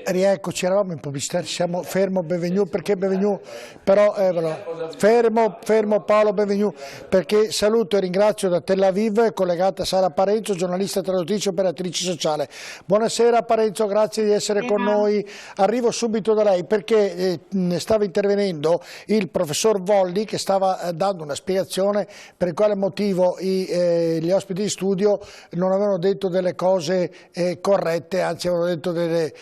Rieccoci, eravamo in pubblicità, siamo fermo Benvenu, perché Benvenu, però fermo Paolo Benvenu, perché saluto e ringrazio da Tel Aviv, collegata Sara Parenzo, giornalista, traduttrice, operatrice sociale. Buonasera Parenzo, grazie di essere con noi. Arrivo subito da lei perché stava intervenendo il professor Volli, che stava dando una spiegazione per il quale motivo gli ospiti di studio non avevano detto delle cose corrette, anzi avevano detto delle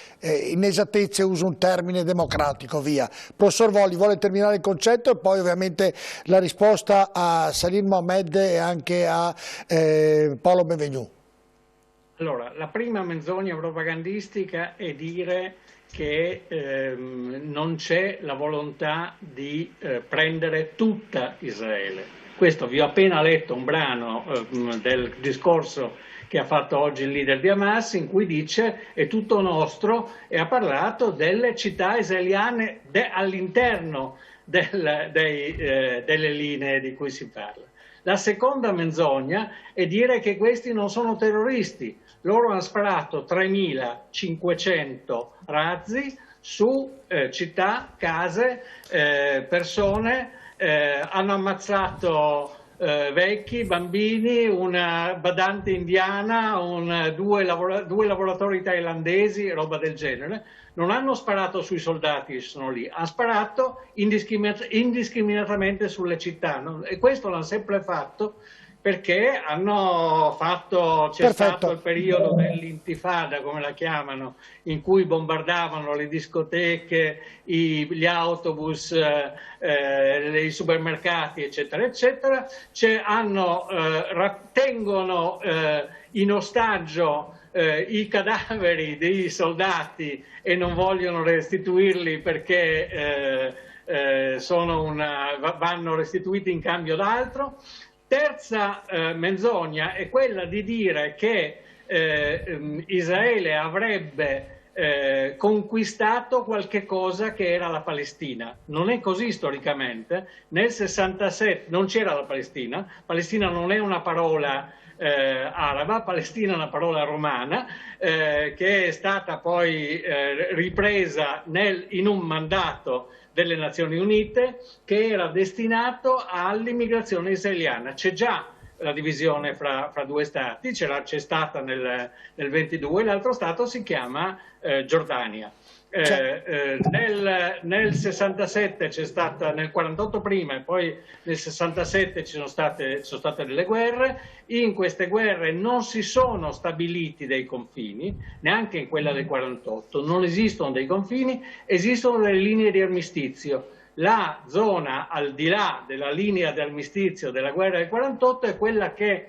inesattezze, uso un termine democratico, via. Professor Volli, vuole terminare il concetto e poi ovviamente la risposta a Salim Mohammed e anche a Paolo Benvenu. Allora, la prima menzogna propagandistica è dire che non c'è la volontà di prendere tutta Israele. Questo, vi ho appena letto un brano del discorso che ha fatto oggi il leader di Hamas, in cui dice è tutto nostro, e ha parlato delle città israeliane all'interno delle linee di cui si parla. La seconda menzogna è dire che questi non sono terroristi. Loro hanno sparato 3.500 razzi su città, case, persone, hanno ammazzato vecchi, bambini, una badante indiana, due lavoratori thailandesi, roba del genere. Non hanno sparato sui soldati che sono lì, hanno sparato indiscriminatamente sulle città, no? E questo l'hanno sempre fatto perché c'è stato il periodo dell'intifada, come la chiamano, in cui bombardavano le discoteche, gli autobus, i supermercati, eccetera, eccetera. Tengono in ostaggio i cadaveri dei soldati e non vogliono restituirli perché vanno restituiti in cambio d'altro. Terza menzogna è quella di dire che Israele avrebbe conquistato qualche cosa che era la Palestina. Non è così storicamente. Nel 67 non c'era la Palestina. Palestina non è una parola araba, Palestina è una parola romana che è stata poi ripresa in un mandato delle Nazioni Unite che era destinato all'immigrazione israeliana. C'è già la divisione fra due stati, c'è stata nel 22, l'altro stato si chiama Giordania. Nel 67 c'è stata, nel 48 prima e poi nel 67 ci sono state delle guerre. In queste guerre non si sono stabiliti dei confini, neanche in quella del 48, non esistono dei confini, esistono delle linee di armistizio. La zona al di là della linea di armistizio della guerra del 48 è quella che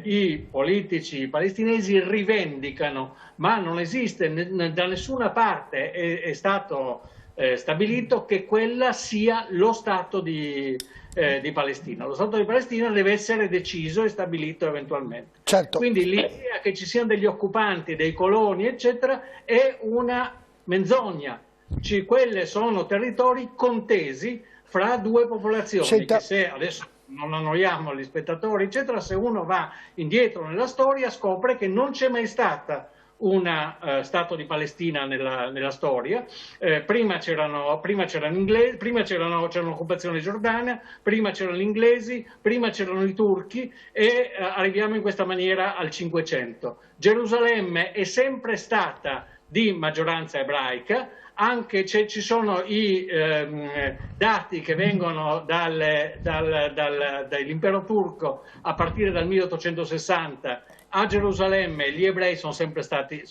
i politici palestinesi rivendicano, ma non esiste da nessuna parte, è stato stabilito che quella sia lo Stato di Palestina. Lo Stato di Palestina deve essere deciso e stabilito eventualmente. Certo. Quindi l'idea che ci siano degli occupanti, dei coloni, eccetera, è una menzogna. Quelle sono territori contesi fra due popolazioni, che se adesso non annoiamo gli spettatori, eccetera, se uno va indietro nella storia scopre che non c'è mai stata una Stato di Palestina nella storia. Prima c'erano inglesi, prima c'era l'occupazione giordana, prima c'erano gli inglesi, prima c'erano i turchi e arriviamo in questa maniera al 500. Gerusalemme è sempre stata di maggioranza ebraica, anche ci sono i dati che vengono dall'impero turco a partire dal 1860. A Gerusalemme gli ebrei sono sempre stati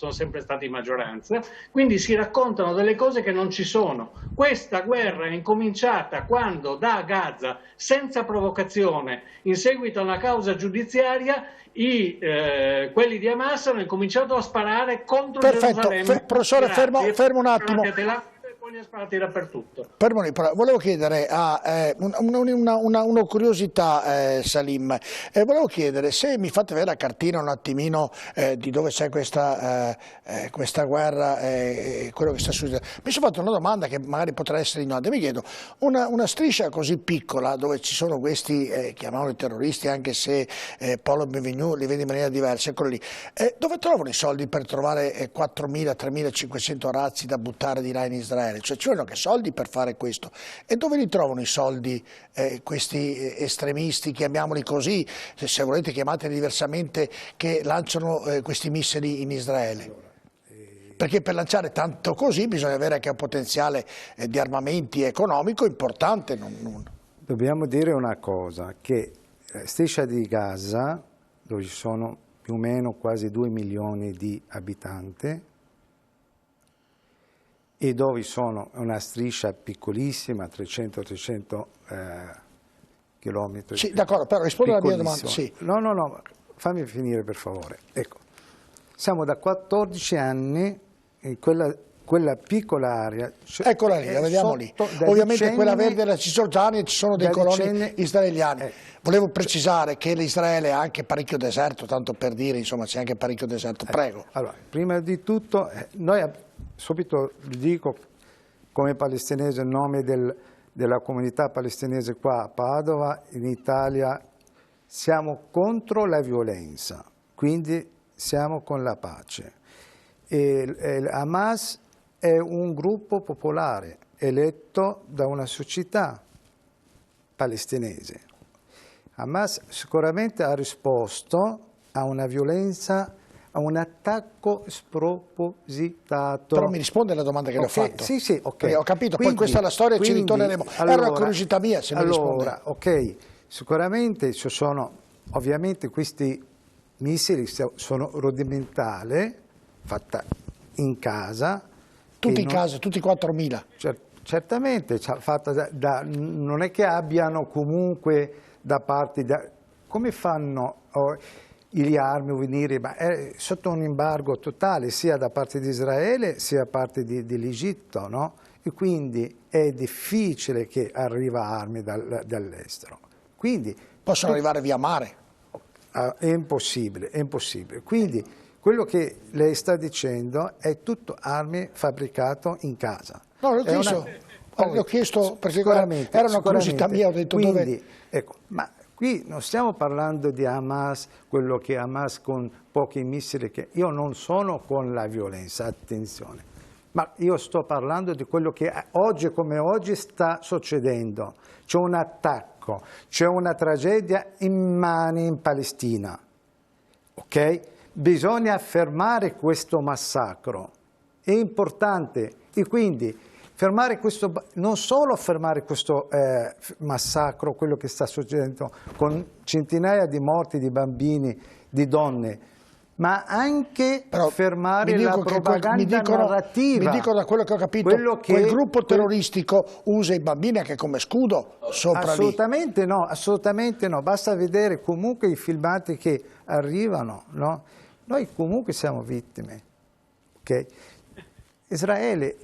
in maggioranza, quindi si raccontano delle cose che non ci sono. Questa guerra è incominciata quando da Gaza, senza provocazione, in seguito a una causa giudiziaria, quelli di Hamas hanno incominciato a sparare contro Gerusalemme. Professore, fermo un attimo. Menzogne sparate dappertutto. Perdoni, però volevo chiedere una curiosità, Salim. Volevo chiedere se mi fate vedere la cartina un attimino di dove c'è questa guerra, quello che sta succedendo. Mi sono fatto una domanda che magari potrà essere ignorante. Mi chiedo, una striscia così piccola dove ci sono questi, chiamiamoli terroristi, anche se Paolo Benvenu li vede in maniera diversa, eccolo lì. Dove trovano i soldi per trovare 4.000, 3.500 razzi da buttare di là in Israele? Cioè ci vogliono che soldi per fare questo? E dove li trovano i soldi questi estremisti, chiamiamoli così, se volete chiamateli diversamente, che lanciano questi missili in Israele? Perché per lanciare tanto così bisogna avere anche un potenziale di armamenti economico importante. Dobbiamo dire una cosa, che Striscia di Gaza, dove ci sono più o meno quasi 2 milioni di abitanti, e dove sono una striscia piccolissima, 300-300 chilometri. Sì, d'accordo, però rispondo alla mia domanda. Sì. No, fammi finire per favore. Ecco, siamo da 14 anni in quella piccola area. Eccola lì, la vediamo lì. Ovviamente quella verde è la Cisgiordania e ci sono dei coloni israeliani. Volevo precisare che l'Israele ha anche parecchio deserto, tanto per dire, insomma c'è anche parecchio deserto. Prego. Allora, prima di tutto, noi subito dico come palestinese il nome della comunità palestinese qua a Padova, in Italia, siamo contro la violenza, quindi siamo con la pace. E Hamas è un gruppo popolare eletto da una società palestinese. Hamas sicuramente ha risposto a una violenza, a un attacco spropositato. Però mi risponde alla domanda che le ho fatto. Sì, ok. Ho capito, quindi, poi questa è la storia e ci ritorneremo. Allora, era una curiosità mia, se mi risponde. Ok, sicuramente ci sono, ovviamente questi missili sono rudimentali, fatta in casa. Tutti in casa, tutti 4.000. Certamente, fatta non è che abbiano comunque da parte, come fanno gli armi a venire, ma è sotto un embargo totale sia da parte di Israele sia da parte dell'Egitto, no? E quindi è difficile che arriva armi dall'estero. Quindi possono arrivare via mare. È impossibile, è impossibile. Quindi quello che lei sta dicendo è tutto armi fabbricato in casa. No, l'ho chiesto perché era una curiosità mia, ho detto quindi, dove... Ecco, ma qui non stiamo parlando di Hamas, quello che Hamas con pochi missili, che io non sono con la violenza, attenzione, ma io sto parlando di quello che oggi come oggi sta succedendo. C'è un attacco, c'è una tragedia immane in Palestina, ok? Bisogna fermare questo massacro, è importante, e quindi fermare questo, non solo fermare questo massacro, quello che sta succedendo con centinaia di morti di bambini, di donne, ma anche fermare la propaganda narrativa. Mi dicono da quello che ho capito, quel gruppo terroristico usa i bambini anche come scudo sopra assolutamente lì. No, assolutamente no, basta vedere comunque i filmati che arrivano, no? Noi comunque siamo vittime, ok? Israele,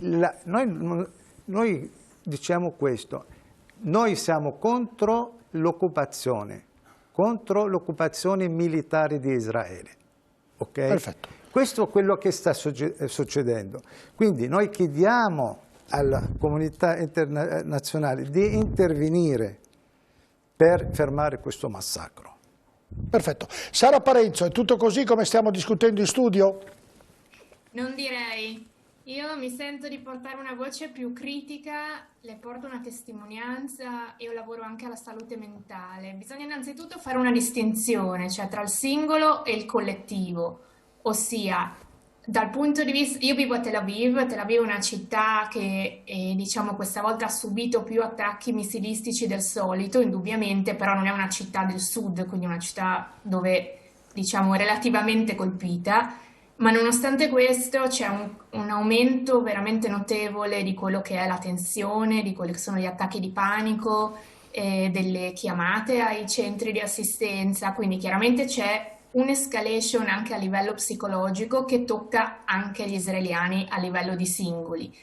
noi diciamo questo, noi siamo contro l'occupazione militare di Israele, ok? Perfetto. Questo è quello che sta succedendo. Quindi noi chiediamo alla comunità internazionale di intervenire per fermare questo massacro. Perfetto. Sara Parenzo, è tutto così come stiamo discutendo in studio? Non direi. Io mi sento di portare una voce più critica, le porto una testimonianza, io lavoro anche alla salute mentale. Bisogna innanzitutto fare una distinzione, cioè tra il singolo e il collettivo, ossia dal punto di vista, io vivo a Tel Aviv è una città che diciamo questa volta ha subito più attacchi missilistici del solito, indubbiamente, però non è una città del sud, quindi una città dove diciamo relativamente colpita. Ma nonostante questo c'è un aumento veramente notevole di quello che è la tensione, di quelli che sono gli attacchi di panico, delle chiamate ai centri di assistenza, quindi chiaramente c'è un'escalation anche a livello psicologico che tocca anche gli israeliani a livello di singoli.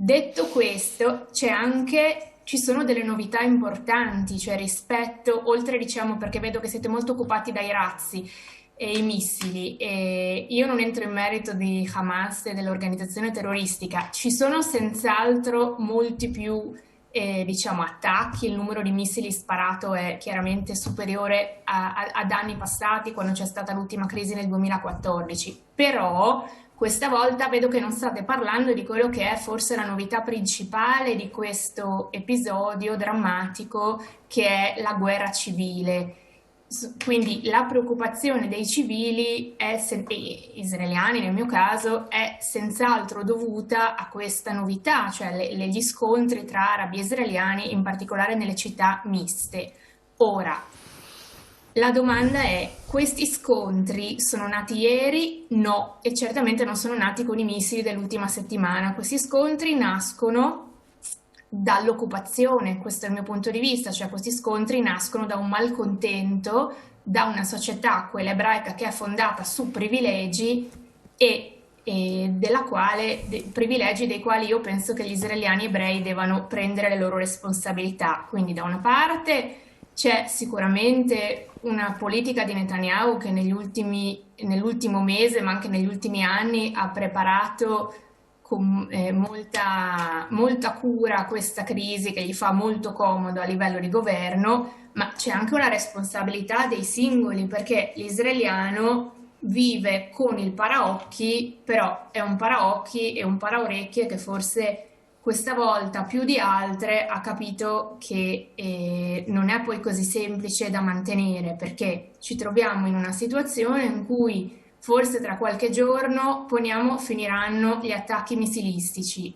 Detto questo, ci sono delle novità importanti, cioè rispetto, oltre diciamo, perché vedo che siete molto occupati dai razzi e i missili, e io non entro in merito di Hamas e dell'organizzazione terroristica, ci sono senz'altro molti più diciamo, attacchi, il numero di missili sparato è chiaramente superiore ad anni passati, quando c'è stata l'ultima crisi nel 2014, però questa volta vedo che non state parlando di quello che è forse la novità principale di questo episodio drammatico, che è la guerra civile. Quindi la preoccupazione dei civili israeliani, nel mio caso, è senz'altro dovuta a questa novità, cioè gli scontri tra arabi e israeliani, in particolare nelle città miste. Ora, la domanda è: questi scontri sono nati ieri? No, e certamente non sono nati con i missili dell'ultima settimana. Questi scontri nascono dall'occupazione, questo è il mio punto di vista, cioè questi scontri nascono da un malcontento, da una società, quella ebraica, che è fondata su privilegi e privilegi dei quali io penso che gli israeliani ebrei devono prendere le loro responsabilità. Quindi da una parte c'è sicuramente una politica di Netanyahu che nell'ultimo mese, ma anche negli ultimi anni, ha preparato con molta cura questa crisi, che gli fa molto comodo a livello di governo, ma c'è anche una responsabilità dei singoli, perché l'israeliano vive con il paraocchi, però è un paraocchi e un paraorecchie che forse questa volta più di altre ha capito che non è poi così semplice da mantenere, perché ci troviamo in una situazione in cui forse tra qualche giorno, finiranno gli attacchi missilistici,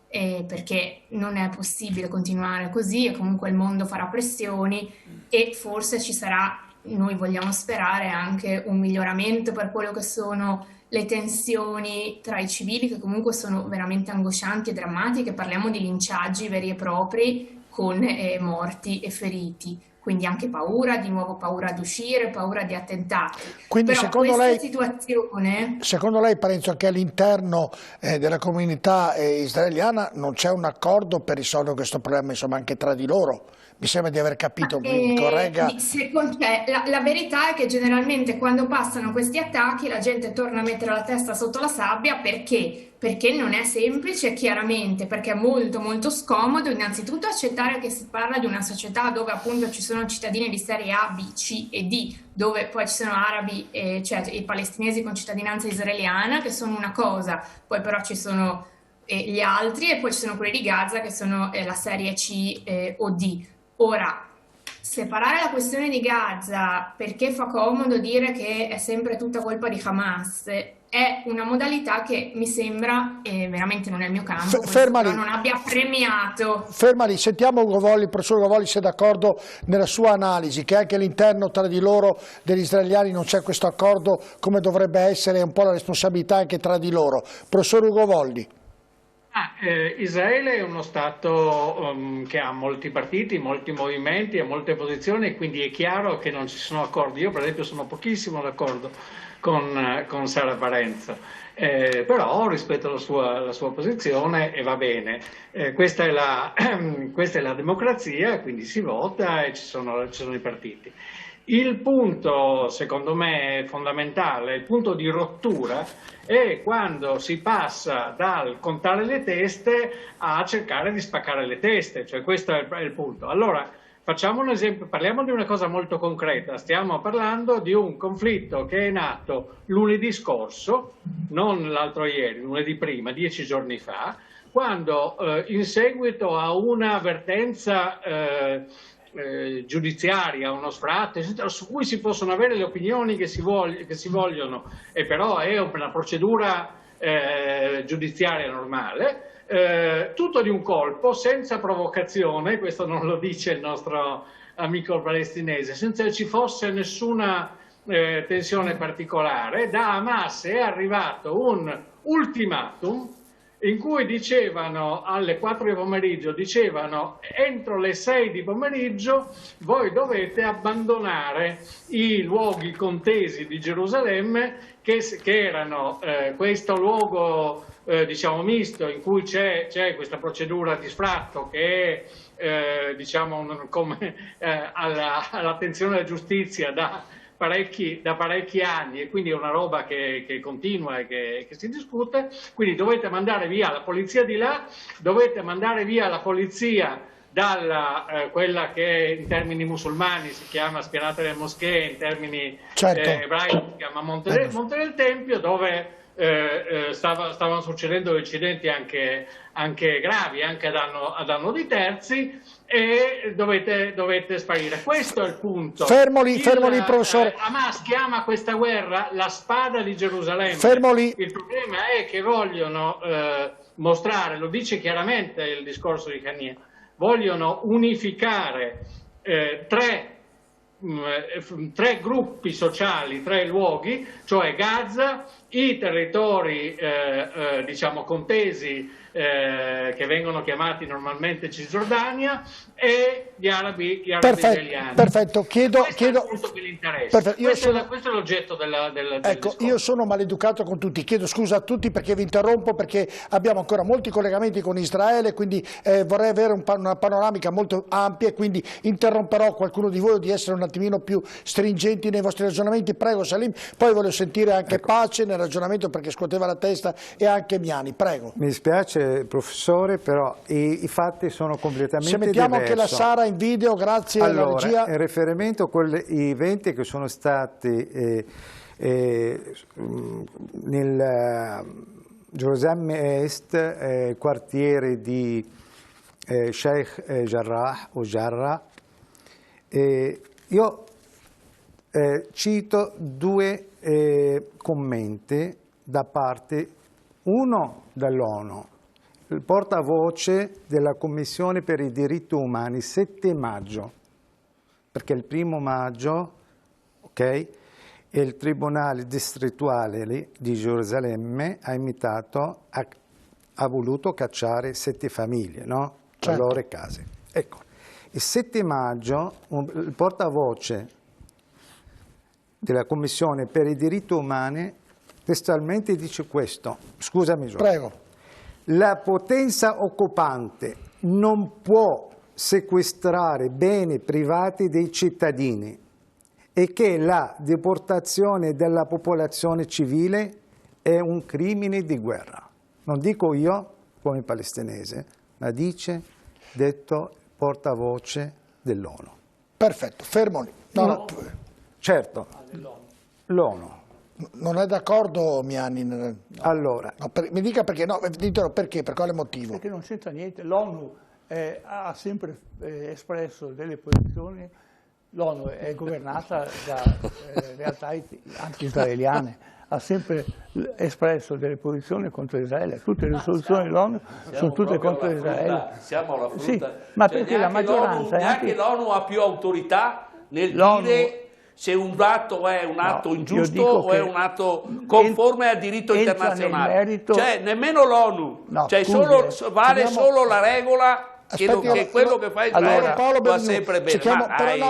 perché non è possibile continuare così e comunque il mondo farà pressioni e forse ci sarà, noi vogliamo sperare, anche un miglioramento per quello che sono le tensioni tra i civili, che comunque sono veramente angoscianti e drammatiche. Parliamo di linciaggi veri e propri con morti e feriti. Quindi anche di nuovo paura ad uscire, paura di attentati. Quindi però secondo lei, Parenzo, anche all'interno della comunità israeliana non c'è un accordo per risolvere questo problema, insomma, anche tra di loro? Mi sembra di aver capito, mi corregga. La verità è che generalmente quando passano questi attacchi la gente torna a mettere la testa sotto la sabbia, perché non è semplice, chiaramente, perché è molto molto scomodo innanzitutto accettare che si parla di una società dove appunto ci sono cittadini di serie A, B, C e D, dove poi ci sono arabi, cioè i palestinesi con cittadinanza israeliana, che sono una cosa, poi però ci sono gli altri, e poi ci sono quelli di Gaza che sono la serie C o D. Ora, separare la questione di Gaza perché fa comodo dire che è sempre tutta colpa di Hamas è una modalità che mi sembra, veramente non è il mio campo, non abbia premiato. Ferma lì, sentiamo Ugo Volli, il professor Ugo Volli, se è d'accordo nella sua analisi, che anche all'interno tra di loro degli israeliani non c'è questo accordo come dovrebbe essere, un po' la responsabilità anche tra di loro. Professor Ugo Volli. Israele è uno Stato che ha molti partiti, molti movimenti e molte posizioni, e quindi è chiaro che non ci sono accordi. Io per esempio sono pochissimo d'accordo con Sara Parenzo, però rispetto alla sua posizione e va bene. Questa è la democrazia, quindi si vota e ci sono i partiti. Il punto, secondo me, fondamentale, il punto di rottura, è quando si passa dal contare le teste a cercare di spaccare le teste, cioè questo è il punto. Allora, facciamo un esempio, parliamo di una cosa molto concreta, stiamo parlando di un conflitto che è nato lunedì scorso, non l'altro ieri, lunedì prima, 10 giorni fa, quando in seguito a un'avvertenza giudiziaria, uno sfratto, eccetera, su cui si possono avere le opinioni che si vogliono, e però è una procedura giudiziaria normale, tutto di un colpo, senza provocazione, questo non lo dice il nostro amico palestinese, senza che ci fosse nessuna tensione particolare, da Hamas è arrivato un ultimatum in cui dicevano alle 4 di pomeriggio, entro le 6 di pomeriggio voi dovete abbandonare i luoghi contesi di Gerusalemme, che erano questo luogo diciamo misto, in cui c'è questa procedura di sfratto che è diciamo all'attenzione della giustizia da parecchi anni, e quindi è una roba che continua e che si discute. Quindi dovete mandare via la polizia di là, dovete mandare via la polizia dalla quella che in termini musulmani si chiama Spianata delle Moschee, in termini ebraici si chiama Monte del Tempio, dove stavano succedendo incidenti anche gravi, anche a danno di terzi, e dovete sparire. Questo è il punto. Fermoli, professore. Hamas chiama questa guerra la spada di Gerusalemme. Fermoli. Il problema è che vogliono mostrare, lo dice chiaramente il discorso di Khamenei, vogliono unificare tre gruppi sociali, 3 luoghi, cioè Gaza, i territori diciamo contesi che vengono chiamati normalmente Cisgiordania, e gli arabi israeliani. Perfetto, chiedo. Questo è il punto che gli interessa. Questo è l'oggetto del ecco, discorso. io sono maleducato con tutti, chiedo scusa a tutti perché vi interrompo, perché abbiamo ancora molti collegamenti con Israele, quindi vorrei avere una panoramica molto ampia, e quindi interromperò qualcuno di voi di essere un attimino più stringenti nei vostri ragionamenti. Prego Salim, poi voglio sentire anche Pace nel ragionamento perché scuoteva la testa, e anche Miani, prego. Mi spiace professore, però i fatti sono completamente se mettiamo diversi. anche la Sara in video, grazie alla regia. In riferimento a quegli eventi che sono stati nel Gerusalemme Est, quartiere di Sheikh Jarrah o Jarrah, io cito 2 commenti da parte, uno dall'ONU, il portavoce della Commissione per i diritti umani, 7 maggio, perché il 1° maggio, il Tribunale distrettuale di Gerusalemme ha voluto cacciare 7 famiglie, no? Certo. Le loro case. Ecco, il 7 maggio il portavoce della Commissione per i diritti umani testualmente dice questo, scusami Giorgio. Prego. La potenza occupante non può sequestrare beni privati dei cittadini, e che la deportazione della popolazione civile è un crimine di guerra. Non dico io come palestinese, ma detto portavoce dell'ONU. Perfetto, fermo lì. No. Certo, l'ONU. Non è d'accordo Miani? Allora. No, mi dica perché, no, ditelo perché, per quale motivo? Perché non c'entra niente, l'ONU ha sempre espresso delle posizioni, l'ONU è governata da realtà anti-israeliane, ha sempre espresso delle posizioni contro Israele, tutte le risoluzioni dell'ONU sono tutte contro Israele. Siamo alla frutta. Sì, ma perché la maggioranza... Neanche l'ONU ha più autorità nel dire se un atto è un atto ingiusto o è un atto conforme al diritto internazionale. Merito... Cioè nemmeno l'ONU, cioè vale solo la regola che quello che fa Israele va sempre bene.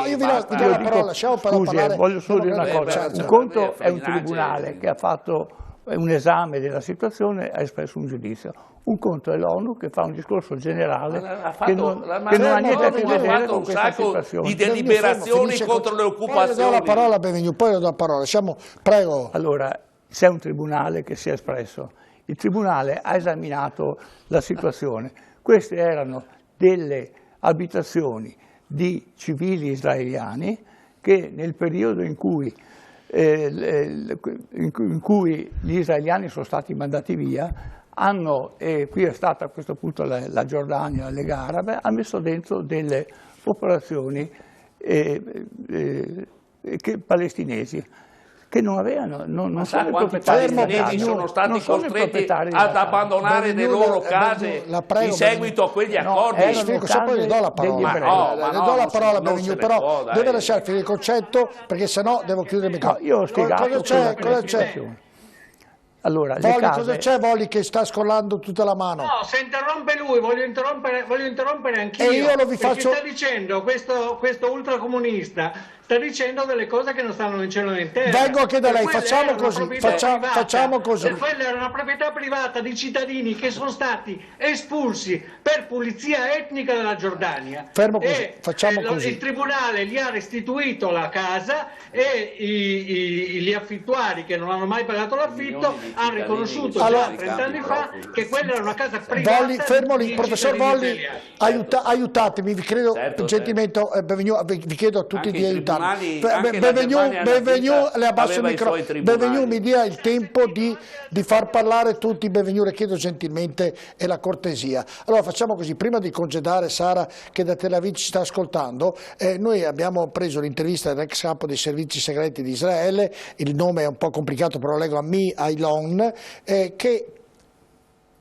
Io vi do la parola, lasciamo parlare. Voglio solo dire una cosa, un conto è un tribunale che ha fatto un esame della situazione, ha espresso un giudizio. Un conto è l'ONU che fa un discorso generale che non ha niente a che vedere con questa situazione. Di deliberazioni contro le occupazioni. Poi le do la parola, poi le do la parola. Prego. Allora, c'è un tribunale che si è espresso. Il tribunale ha esaminato la situazione. Queste erano delle abitazioni di civili israeliani che nel periodo in cui gli israeliani sono stati mandati via, e qui è stata a questo punto la Giordania, la Lega Arabe, ha messo dentro delle popolazioni palestinesi che non avevano, non sono proprietari. Palestinesi sono stati costretti ad abbandonare le loro case in seguito a quegli accordi. Poi le do la parola, però deve lasciare finire il concetto, perché sennò devo chiudere il microfono. Io ho spiegato cosa c'è. Allora, cosa c'è Volli che sta scollando tutta la mano? No, se interrompe lui, voglio interrompere anch'io. E io lo vi faccio... Sta dicendo questo ultracomunista, sta dicendo delle cose che non stanno in cielo né in terra. Vengo anche da lei, facciamo così, facciamo così. Quella era una proprietà privata di cittadini che sono stati espulsi per pulizia etnica dalla Giordania. Fermo così, facciamo così. Il tribunale gli ha restituito la casa e gli affittuari che non hanno mai pagato l'affitto hanno riconosciuto già 30 anni fa che quella era una casa privata. Volli, fermo lì, professor Volli, aiutatemi, vi credo gentilmente, vi chiedo a tutti di aiutarmi. Benvenu, le abbasso il microfono. Benvenu mi dia il tempo di far parlare tutti. Benvenu, le chiedo gentilmente e la cortesia. Allora facciamo così, prima di congedare Sara che da Tel Aviv ci sta ascoltando, noi abbiamo preso l'intervista dell'ex capo dei servizi segreti di Israele, il nome è un po' complicato però lo leggo, Ami Ailon, che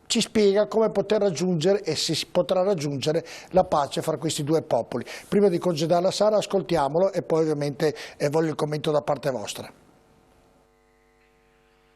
ci spiega come poter raggiungere e se si potrà raggiungere la pace fra questi due popoli. Prima di congedarla Sara ascoltiamolo e poi ovviamente voglio il commento da parte vostra.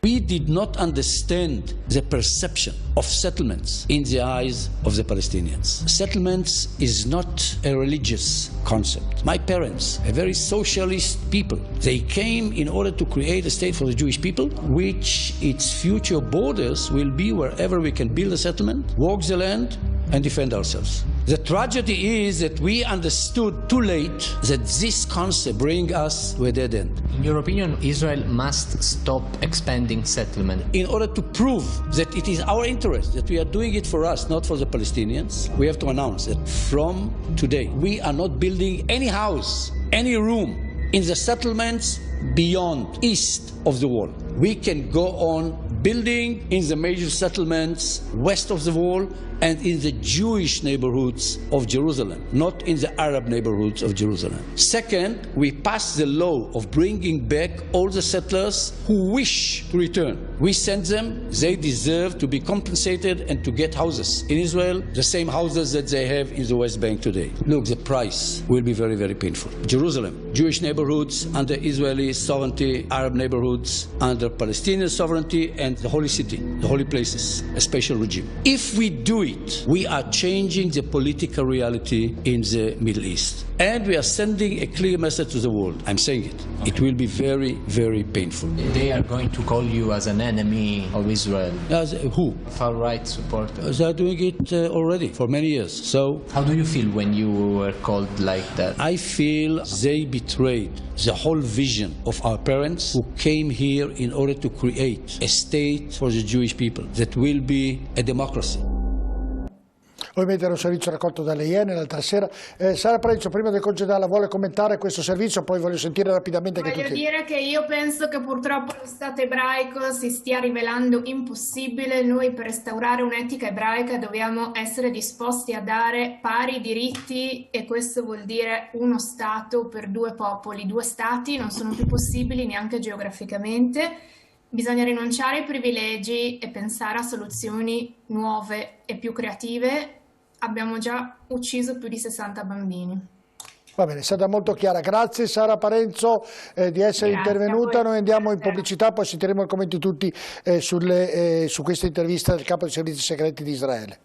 We did not understand the perception of settlements in the eyes of the Palestinians. Settlements is not a religious concept. My parents, a very socialist people, they came in order to create a state for the Jewish people, which its future borders will be wherever we can build a settlement, walk the land, and defend ourselves. The tragedy is that we understood too late that this concept brings us to a dead end. In your opinion, Israel must stop expanding settlement? In order to prove that it is our interest, that we are doing it for us, not for the Palestinians, we have to announce that from today, we are not building any house, any room in the settlements beyond, east of the wall. We can go on building in the major settlements west of the wall and in the Jewish neighborhoods of Jerusalem, not in the Arab neighborhoods of Jerusalem. Second, we passed the law of bringing back all the settlers who wish to return. We send them, they deserve to be compensated and to get houses in Israel, the same houses that they have in the West Bank today. Look, the price will be very, very painful. Jerusalem, Jewish neighborhoods under Israeli sovereignty, Arab neighborhoods under Palestinian sovereignty, and the holy city, the holy places, a special regime. If we do it, we are changing the political reality in the Middle East. And we are sending a clear message to the world. I'm saying it. It will be very, very painful. They are going to call you as an enemy of Israel. Who? Far-right supporters. They are doing it already for many years. So, how do you feel when you were called like that? I feel they betrayed the whole vision of our parents who came here in order to create a state for the Jewish people that will be a democracy. Ovviamente era un servizio raccolto dalle Iene l'altra sera. Sara Parenzo, prima di congedarla, vuole commentare questo servizio, poi voglio sentire rapidamente che Voglio dire che io penso che purtroppo lo Stato ebraico si stia rivelando impossibile. Noi per restaurare un'etica ebraica dobbiamo essere disposti a dare pari diritti e questo vuol dire uno Stato per due popoli. Due Stati non sono più possibili neanche geograficamente. Bisogna rinunciare ai privilegi e pensare a soluzioni nuove e più creative. Abbiamo già ucciso più di 60 bambini. Va bene, è stata molto chiara. Grazie Sara Parenzo di essere intervenuta. Noi andiamo in pubblicità, poi sentiremo i commenti tutti su questa intervista del capo dei servizi segreti di Israele.